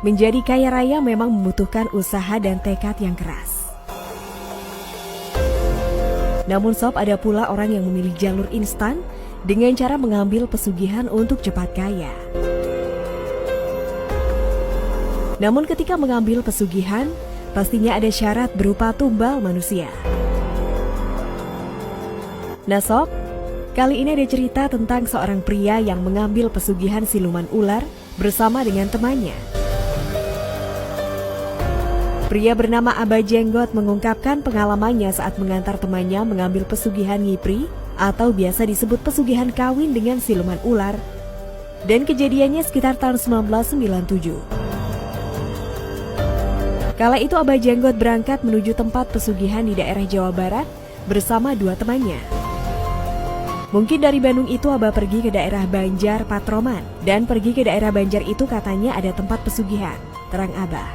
Menjadi kaya raya memang membutuhkan usaha dan tekad yang keras. Namun sob, ada pula orang yang memilih jalur instan dengan cara mengambil pesugihan untuk cepat kaya. Namun ketika mengambil pesugihan, pastinya ada syarat berupa tumbal manusia. Nah sob, kali ini ada cerita tentang seorang pria yang mengambil pesugihan siluman ular bersama dengan temannya. Pria bernama Abah Jenggot mengungkapkan pengalamannya saat mengantar temannya mengambil pesugihan ngipri atau biasa disebut pesugihan kawin dengan siluman ular. Dan kejadiannya sekitar tahun 1997. Kala itu Abah Jenggot berangkat menuju tempat pesugihan di daerah Jawa Barat bersama dua temannya. Mungkin dari Bandung itu Abah pergi ke daerah Banjar Patroman, dan pergi ke daerah Banjar itu katanya ada tempat pesugihan, terang Abah.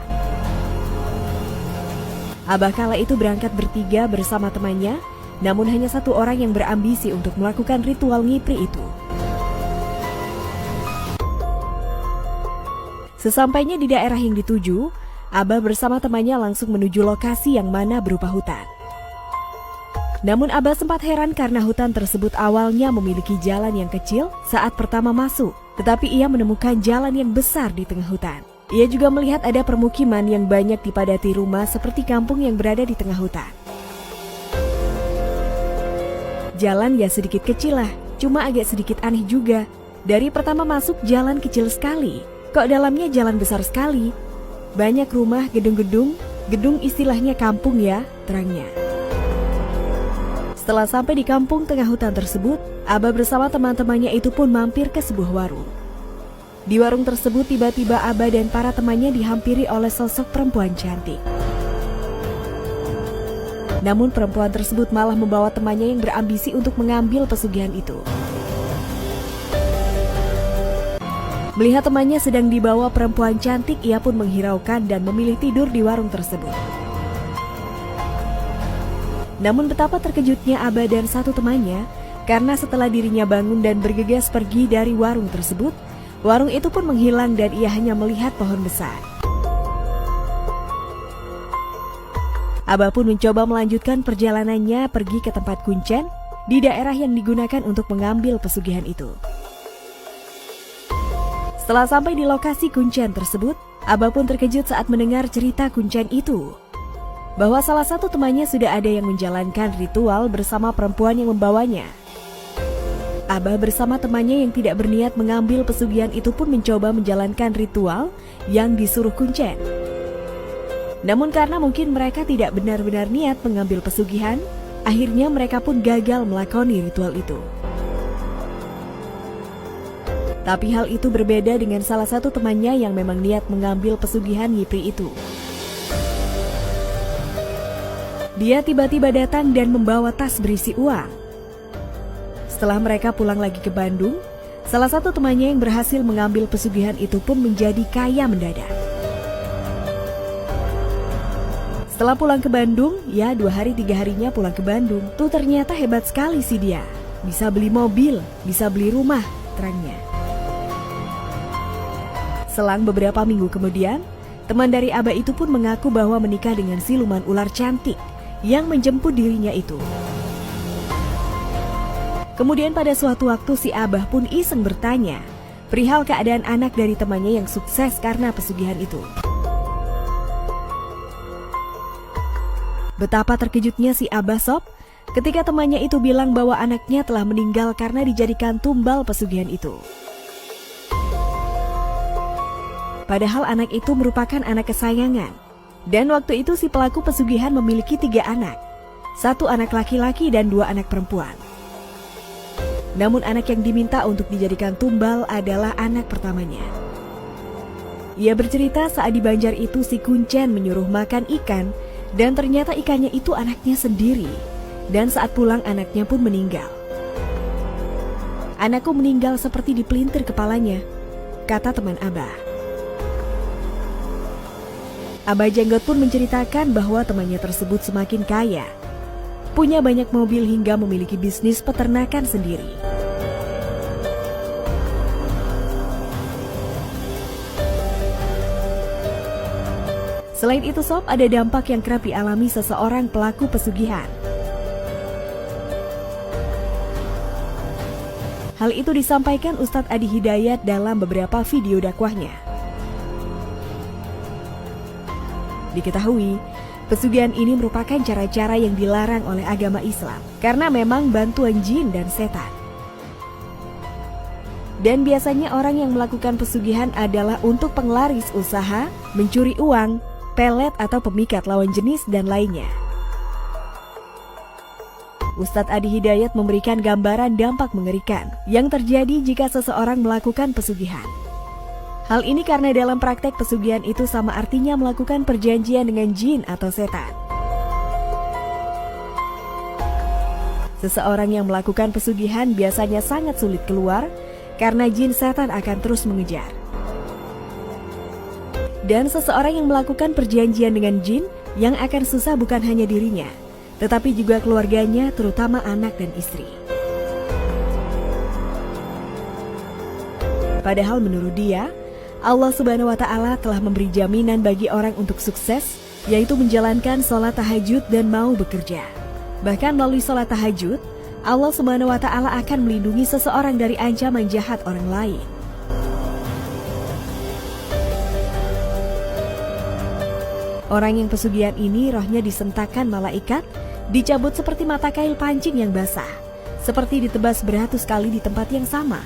Abah kala itu berangkat bertiga bersama temannya, namun hanya satu orang yang berambisi untuk melakukan ritual ngipri itu. Sesampainya di daerah yang dituju, Abah bersama temannya langsung menuju lokasi yang mana berupa hutan. Namun Abah sempat heran karena hutan tersebut awalnya memiliki jalan yang kecil saat pertama masuk, tetapi ia menemukan jalan yang besar di tengah hutan. Ia juga melihat ada permukiman yang banyak dipadati rumah seperti kampung yang berada di tengah hutan. Jalan ya sedikit kecil lah, cuma agak sedikit aneh juga. Dari pertama masuk jalan kecil sekali, kok dalamnya jalan besar sekali. Banyak rumah, gedung istilahnya kampung ya, terangnya. Setelah sampai di kampung tengah hutan tersebut, Abah bersama teman-temannya itu pun mampir ke sebuah warung. Di warung tersebut tiba-tiba Abah dan para temannya dihampiri oleh sosok perempuan cantik. Namun perempuan tersebut malah membawa temannya yang berambisi untuk mengambil pesugihan itu. Melihat temannya sedang dibawa perempuan cantik, ia pun menghiraukan dan memilih tidur di warung tersebut. Namun betapa terkejutnya Abah dan satu temannya, karena setelah dirinya bangun dan bergegas pergi dari warung tersebut, warung itu pun menghilang dan ia hanya melihat pohon besar. Abah pun mencoba melanjutkan perjalanannya pergi ke tempat kuncen di daerah yang digunakan untuk mengambil pesugihan itu. Setelah sampai di lokasi kuncen tersebut, Abah pun terkejut saat mendengar cerita kuncen itu, bahwa salah satu temannya sudah ada yang menjalankan ritual bersama perempuan yang membawanya. Abah bersama temannya yang tidak berniat mengambil pesugihan itu pun mencoba menjalankan ritual yang disuruh kuncen. Namun karena mungkin mereka tidak benar-benar niat mengambil pesugihan, akhirnya mereka pun gagal melakoni ritual itu. Tapi hal itu berbeda dengan salah satu temannya yang memang niat mengambil pesugihan ngipri itu. Dia tiba-tiba datang dan membawa tas berisi uang. Setelah mereka pulang lagi ke Bandung, salah satu temannya yang berhasil mengambil pesugihan itu pun menjadi kaya mendadak. Setelah pulang ke Bandung, ya 2 hari 3 harinya pulang ke Bandung, tuh ternyata hebat sekali sih dia. Bisa beli mobil, bisa beli rumah, terangnya. Selang beberapa minggu kemudian, teman dari Abah itu pun mengaku bahwa menikah dengan siluman ular cantik yang menjemput dirinya itu. Kemudian pada suatu waktu si Abah pun iseng bertanya perihal keadaan anak dari temannya yang sukses karena pesugihan itu. Betapa terkejutnya si Abah sob ketika temannya itu bilang bahwa anaknya telah meninggal karena dijadikan tumbal pesugihan itu. Padahal anak itu merupakan anak kesayangan. Dan waktu itu si pelaku pesugihan memiliki 3 anak. 1 anak laki-laki dan 2 anak perempuan. Namun anak yang diminta untuk dijadikan tumbal adalah anak pertamanya. Ia bercerita saat di Banjar itu si kuncen menyuruh makan ikan dan ternyata ikannya itu anaknya sendiri. Dan saat pulang anaknya pun meninggal. Anakku meninggal seperti dipelintir kepalanya, kata teman Abah. Abah Jenggot pun menceritakan bahwa temannya tersebut semakin kaya, punya banyak mobil hingga memiliki bisnis peternakan sendiri. Selain itu sob, ada dampak yang kerap dialami seseorang pelaku pesugihan. Hal itu disampaikan Ustadz Adi Hidayat dalam beberapa video dakwahnya. Diketahui, pesugihan ini merupakan cara-cara yang dilarang oleh agama Islam karena memang bantuan jin dan setan. Dan biasanya orang yang melakukan pesugihan adalah untuk penglaris usaha, mencuri uang, pelet atau pemikat lawan jenis dan lainnya. Ustadz Adi Hidayat memberikan gambaran dampak mengerikan yang terjadi jika seseorang melakukan pesugihan. Hal ini karena dalam praktek pesugihan itu sama artinya melakukan perjanjian dengan jin atau setan. Seseorang yang melakukan pesugihan biasanya sangat sulit keluar karena jin setan akan terus mengejar. Dan seseorang yang melakukan perjanjian dengan jin yang akan susah bukan hanya dirinya, tetapi juga keluarganya, terutama anak dan istri. Padahal menurut dia, Allah Subhanahu wa Ta'ala telah memberi jaminan bagi orang untuk sukses, yaitu menjalankan sholat tahajud dan mau bekerja. Bahkan melalui sholat tahajud, Allah Subhanahu wa Ta'ala akan melindungi seseorang dari ancaman jahat orang lain. Orang yang pesugihan ini rohnya disentakkan malaikat, dicabut seperti mata kail pancing yang basah, seperti ditebas beratus kali di tempat yang sama,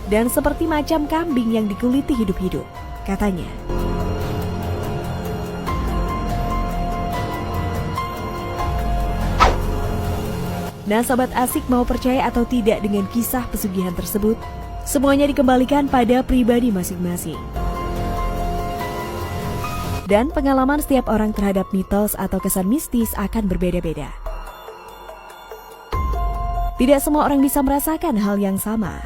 dan seperti macam kambing yang dikuliti hidup-hidup, katanya. Nah sobat asik, mau percaya atau tidak dengan kisah pesugihan tersebut, semuanya dikembalikan pada pribadi masing-masing. Dan pengalaman setiap orang terhadap mitos atau kesan mistis akan berbeda-beda. Tidak semua orang bisa merasakan hal yang sama.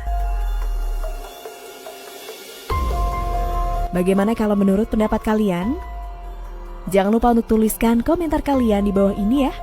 Bagaimana kalau menurut pendapat kalian? Jangan lupa untuk tuliskan komentar kalian di bawah ini ya.